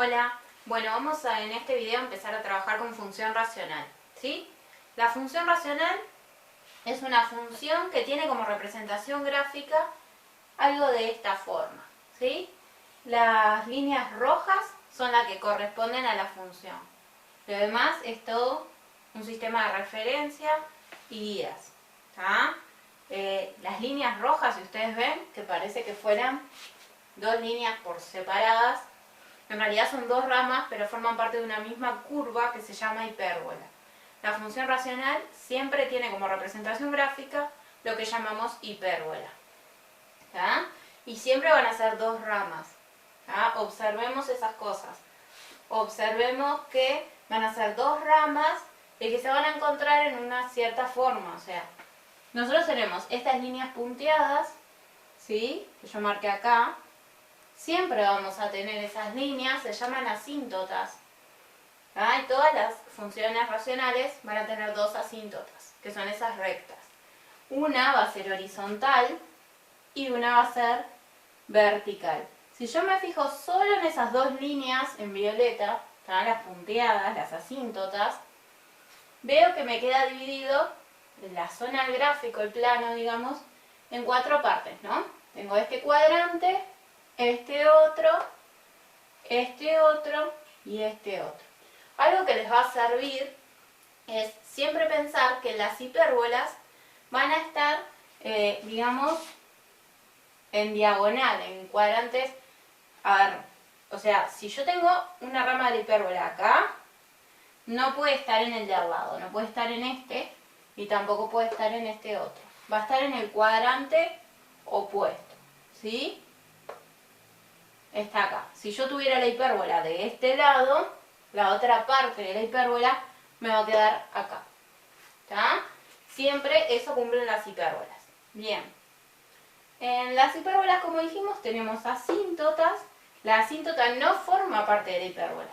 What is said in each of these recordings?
Hola, bueno, vamos a en este video empezar a trabajar con función racional, ¿sí? La función racional es una función que tiene como representación gráfica algo de esta forma, ¿sí? Las líneas rojas son las que corresponden a la función. Lo demás es todo un sistema de referencia y guías, ¿tá? Las líneas rojas, si ustedes ven, que parece que fueran dos líneas por separadas, en realidad son dos ramas, pero forman parte de una misma curva que se llama hipérbola. La función racional siempre tiene como representación gráfica lo que llamamos hipérbola, ¿tá? Y siempre van a ser dos ramas, ¿tá? Observemos esas cosas. Observemos que van a ser dos ramas y que se van a encontrar en una cierta forma. O sea, nosotros tenemos estas líneas punteadas, ¿sí? Que yo marqué acá. Siempre vamos a tener esas líneas, se llaman asíntotas. ¿Ah? Y todas las funciones racionales van a tener dos asíntotas, que son esas rectas. Una va a ser horizontal y una va a ser vertical. Si yo me fijo solo en esas dos líneas en violeta, ¿tá? Las punteadas, las asíntotas, veo que me queda dividido la zona del gráfico, el plano, digamos, en cuatro partes, ¿no? Tengo este cuadrante, este otro y este otro. Algo que les va a servir es siempre pensar que las hipérbolas van a estar, digamos, en diagonal, en cuadrantes. A ver, o sea, si yo tengo una rama de la hipérbola acá, no puede estar en el de al lado, no puede estar en este y tampoco puede estar en este otro. Va a estar en el cuadrante opuesto, ¿sí? Está acá. Si yo tuviera la hipérbola de este lado, la otra parte de la hipérbola me va a quedar acá, ¿tá? Siempre eso cumplen las hipérbolas. Bien. En las hipérbolas, como dijimos, tenemos asíntotas. La asíntota no forma parte de la hipérbola,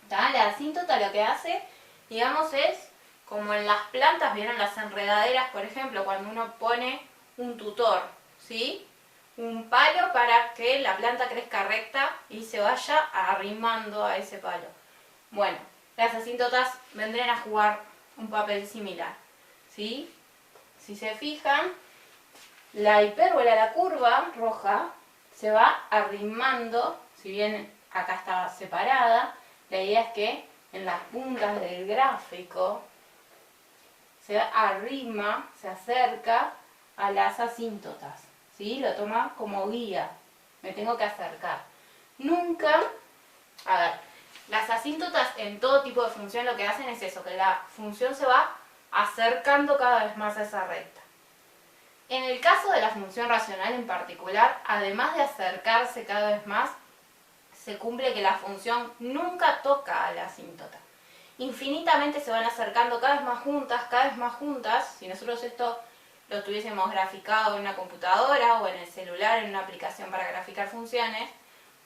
¿tá? La asíntota lo que hace, digamos, es como en las plantas, ¿vieron las enredaderas, por ejemplo, cuando uno pone un tutor, ¿sí? Un palo para que la planta crezca recta y se vaya arrimando a ese palo. Bueno, las asíntotas vendrían a jugar un papel similar, ¿sí? Si se fijan, la hipérbola, la curva roja, se va arrimando, si bien acá está separada, la idea es que en las puntas del gráfico se arrima, se acerca a las asíntotas, ¿sí? Lo toma como guía, me tengo que acercar. Nunca, a ver, las asíntotas en todo tipo de función lo que hacen es eso, que la función se va acercando cada vez más a esa recta. En el caso de la función racional en particular, además de acercarse cada vez más, se cumple que la función nunca toca a la asíntota. Infinitamente se van acercando cada vez más juntas. Si nosotros esto lo tuviésemos graficado en una computadora o en el celular, en una aplicación para graficar funciones,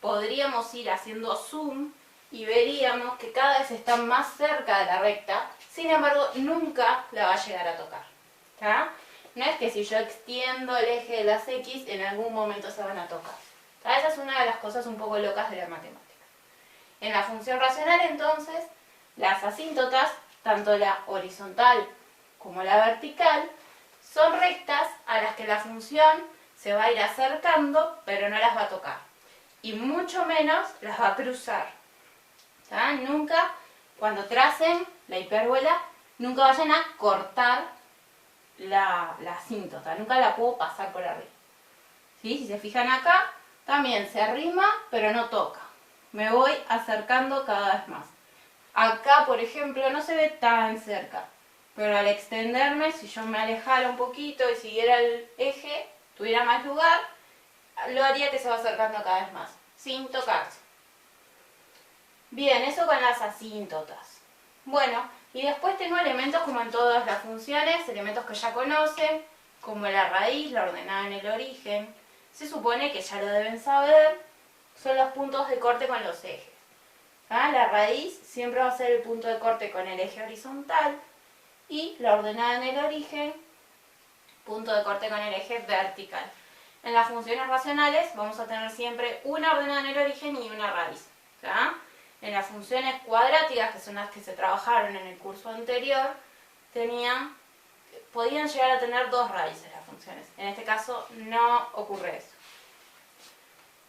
podríamos ir haciendo zoom y veríamos que cada vez están más cerca de la recta, sin embargo nunca la va a llegar a tocar, ¿tá? No es que si yo extiendo el eje de las X, en algún momento se van a tocar. ¿Tá? Esa es una de las cosas un poco locas de la matemática. En la función racional, entonces, las asíntotas, tanto la horizontal como la vertical, son rectas a las que la función se va a ir acercando, pero no las va a tocar. Y mucho menos las va a cruzar. ¿Tá? Nunca, cuando tracen la hipérbola, nunca vayan a cortar la asíntota, nunca la puedo pasar por arriba, ¿sí? Si se fijan acá, también se arrima, pero no toca. Me voy acercando cada vez más. Acá, por ejemplo, no se ve tan cerca, pero al extenderme, si yo me alejara un poquito y siguiera el eje, tuviera más lugar, lo haría que se va acercando cada vez más, sin tocarse. Bien, eso con las asíntotas. Bueno, y después tengo elementos como en todas las funciones, elementos que ya conocen, como la raíz, la ordenada en el origen. Se supone que ya lo deben saber, son los puntos de corte con los ejes. ¿Ah? La raíz siempre va a ser el punto de corte con el eje horizontal y la ordenada en el origen, punto de corte con el eje vertical. En las funciones racionales vamos a tener siempre una ordenada en el origen y una raíz, ¿tá? en las funciones cuadráticas, que son las que se trabajaron en el curso anterior, podían llegar a tener 2 raíces las funciones. En este caso no ocurre eso.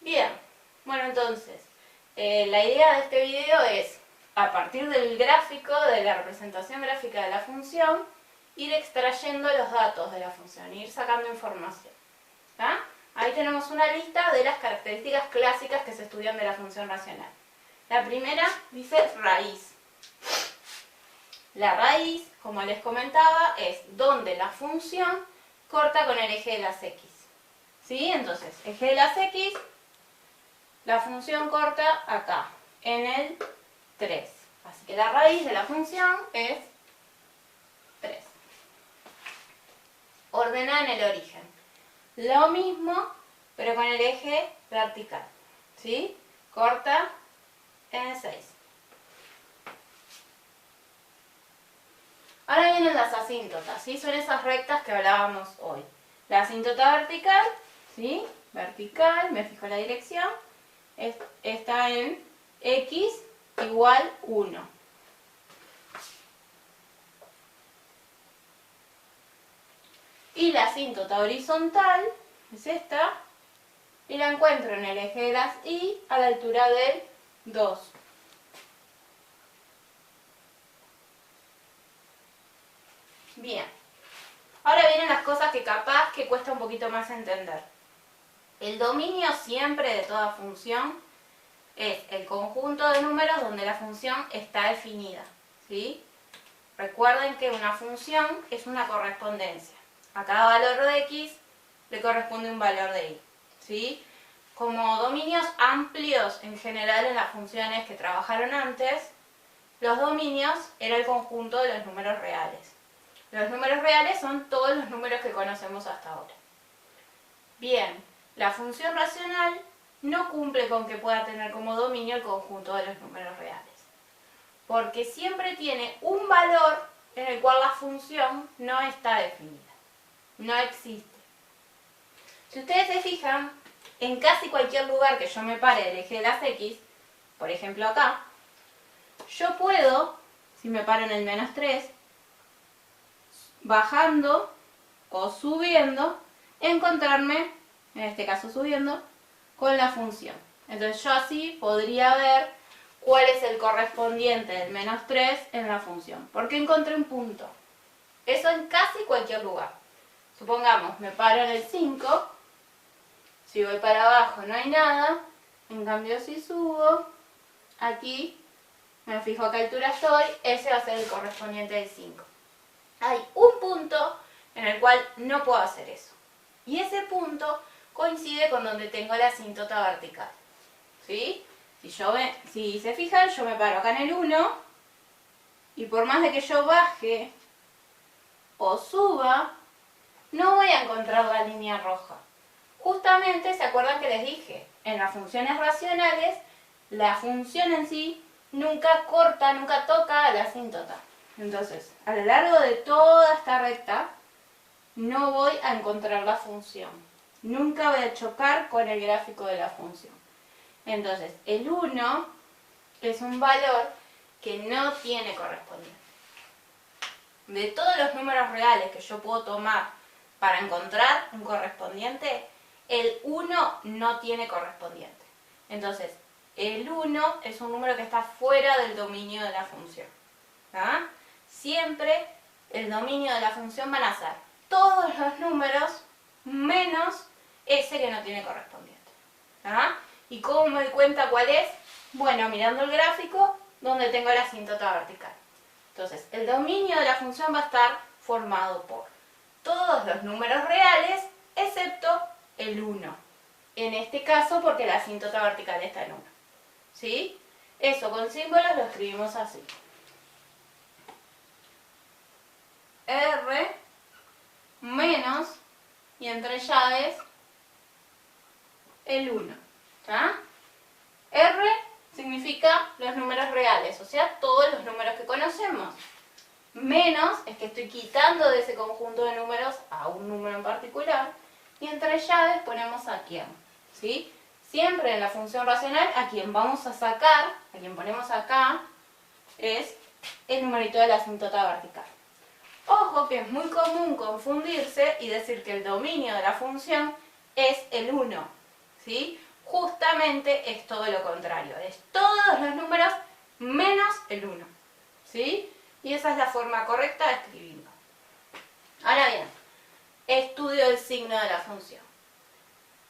Bien, bueno, entonces, la idea de este video es, a partir del gráfico, de la representación gráfica de la función, ir extrayendo los datos de la función, ir sacando información. ¿Ah? Ahí tenemos una lista de las características clásicas que se estudian de la función racional. La primera dice raíz. La raíz, como les comentaba, es donde la función corta con el eje de las x. ¿Sí? Entonces, eje de las x, la función corta acá, en el 3. Así que la raíz de la función es 3. Ordenada en el origen. Lo mismo, pero con el eje vertical. ¿Sí? Corta en el 6. Ahora vienen las asíntotas, ¿sí? Son esas rectas que hablábamos hoy. La asíntota vertical, ¿sí? Vertical, me fijo la dirección, está en x igual 1. Y la asíntota horizontal es esta, y la encuentro en el eje de las y a la altura del 2. Bien, ahora vienen las cosas que capaz que cuesta un poquito más entender. El dominio siempre de toda función es el conjunto de números donde la función está definida, ¿sí? Recuerden que una función es una correspondencia. A cada valor de x le corresponde un valor de y, ¿sí? Como dominios amplios en general en las funciones que trabajaron antes, los dominios era el conjunto de los números reales. Los números reales son todos los números que conocemos hasta ahora. Bien, la función racional no cumple con que pueda tener como dominio el conjunto de los números reales, porque siempre tiene un valor en el cual la función no está definida, no existe. Si ustedes se fijan, en casi cualquier lugar que yo me pare del eje de las x, por ejemplo acá, yo puedo, si me paro en el -3, bajando o subiendo, encontrarme, en este caso subiendo, con la función. Entonces yo así podría ver cuál es el correspondiente del -3 en la función, porque encontré un punto. Eso en casi cualquier lugar. Supongamos, me paro en el 5, si voy para abajo no hay nada, en cambio si subo, aquí, me fijo a qué altura estoy, ese va a ser el correspondiente del 5. Hay un punto en el cual no puedo hacer eso. Y ese punto coincide con donde tengo la asíntota vertical. ¿Sí? Si se fijan, yo me paro acá en el 1 y por más de que yo baje o suba, no voy a encontrar la línea roja. Justamente, ¿se acuerdan que les dije? En las funciones racionales, la función en sí nunca corta, nunca toca a la asíntota. Entonces, a lo largo de toda esta recta, no voy a encontrar la función. Nunca voy a chocar con el gráfico de la función. Entonces, el 1 es un valor que no tiene correspondiente. De todos los números reales que yo puedo tomar para encontrar un correspondiente, el 1 no tiene correspondiente. Entonces, el 1 es un número que está fuera del dominio de la función. ¿Ah? Siempre el dominio de la función van a ser todos los números menos ese que no tiene correspondiente. ¿Ah? ¿Y cómo me doy cuenta cuál es? Bueno, mirando el gráfico donde tengo la asíntota vertical. Entonces, el dominio de la función va a estar formado por todos los números reales, excepto el 1. En este caso, porque la asíntota vertical está en 1. ¿Sí? Eso con símbolos lo escribimos así. R menos, y entre llaves, el 1. ¿Está? R significa los números reales, o sea, todos los números que conocemos. Menos es que estoy quitando de ese conjunto de números a un número en particular. Y entre llaves ponemos a quién. ¿Sí? Siempre en la función racional, a quien vamos a sacar, a quien ponemos acá, es el numerito de la asíntota vertical. Ojo que es muy común confundirse y decir que el dominio de la función es el 1, ¿sí? Justamente es todo lo contrario, es todos los números menos el 1, ¿sí? Y esa es la forma correcta de escribirlo. Ahora bien, estudio del signo de la función.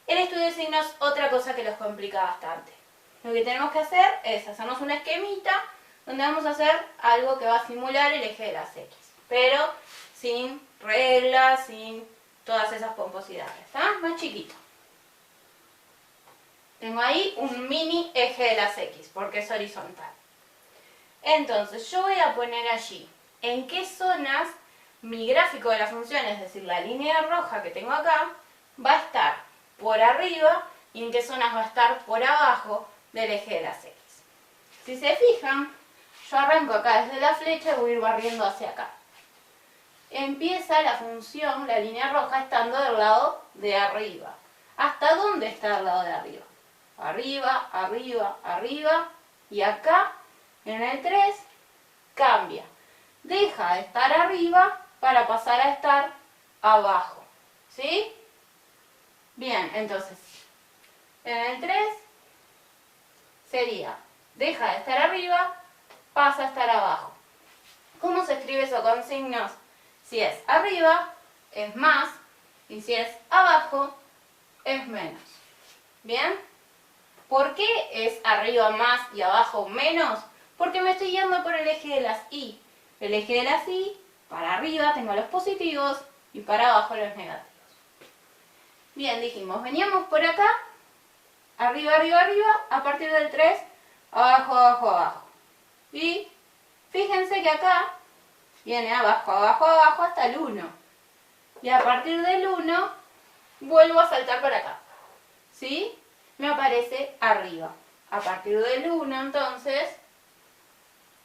El estudio de signos es otra cosa que los complica bastante. Lo que tenemos que hacer es hacernos un esquemita donde vamos a hacer algo que va a simular el eje de las X, pero sin reglas, sin todas esas pomposidades, ¿está? Más chiquito. Tengo ahí un mini eje de las X, porque es horizontal. Entonces, yo voy a poner allí en qué zonas mi gráfico de la función, es decir, la línea roja que tengo acá, va a estar por arriba y en qué zonas va a estar por abajo del eje de las X. Si se fijan, yo arranco acá desde la flecha y voy a ir barriendo hacia acá. Empieza la función, la línea roja, estando del lado de arriba. ¿Hasta dónde está el lado de arriba? Arriba, arriba, arriba, y acá, en el 3, cambia. Deja de estar arriba para pasar a estar abajo, ¿sí? Bien, entonces, en el 3 sería, deja de estar arriba, pasa a estar abajo. ¿Cómo se escribe eso con signos? Si es arriba, es más, y si es abajo, es menos. ¿Bien? ¿Por qué es arriba más y abajo menos? Porque me estoy guiando por el eje de las Y. El eje de las Y, para arriba tengo los positivos y para abajo los negativos. Bien, dijimos, veníamos por acá, arriba, arriba, arriba, a partir del 3, abajo, abajo, abajo. Y fíjense que acá viene abajo, abajo, abajo hasta el 1. Y a partir del 1 vuelvo a saltar para acá. ¿Sí? Me aparece arriba. A partir del 1, entonces,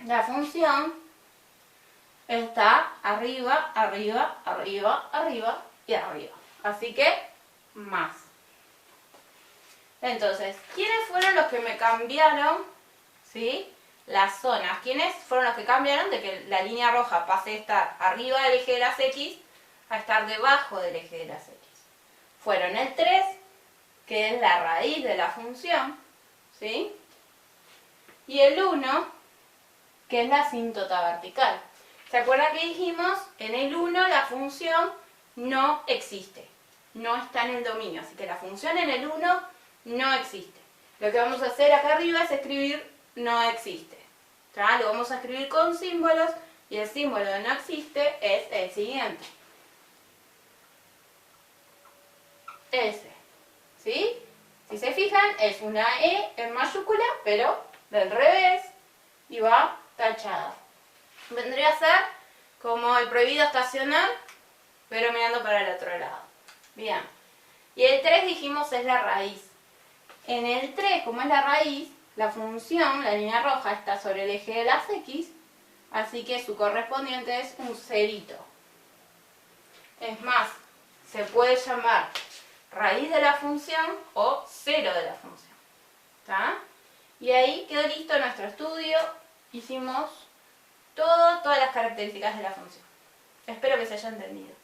la función está arriba, arriba, arriba, arriba y arriba. Así que, más. Entonces, ¿quiénes fueron los que me cambiaron? ¿Sí? Las zonas. ¿Quiénes fueron los que cambiaron de que la línea roja pase a estar arriba del eje de las X a estar debajo del eje de las X? Fueron el 3, que es la raíz de la función, ¿sí? Y el 1, que es la asíntota vertical. ¿Se acuerdan que dijimos? En el 1 la función no existe, no está en el dominio, así que la función en el 1 no existe. Lo que vamos a hacer acá arriba es escribir no existe. ¿Tá? Lo vamos a escribir con símbolos y el símbolo de no existe es el siguiente. Ese. ¿Sí? Si se fijan, es una E en mayúscula, pero del revés y va tachada. Vendría a ser como el prohibido estacionar, pero mirando para el otro lado. Bien. Y el 3 dijimos es la raíz. En el 3, como es la raíz, la función, la línea roja, está sobre el eje de las X, así que su correspondiente es un cerito. Es más, se puede llamar raíz de la función o cero de la función. ¿Está? Y ahí quedó listo nuestro estudio. Hicimos todas las características de la función. Espero que se haya entendido.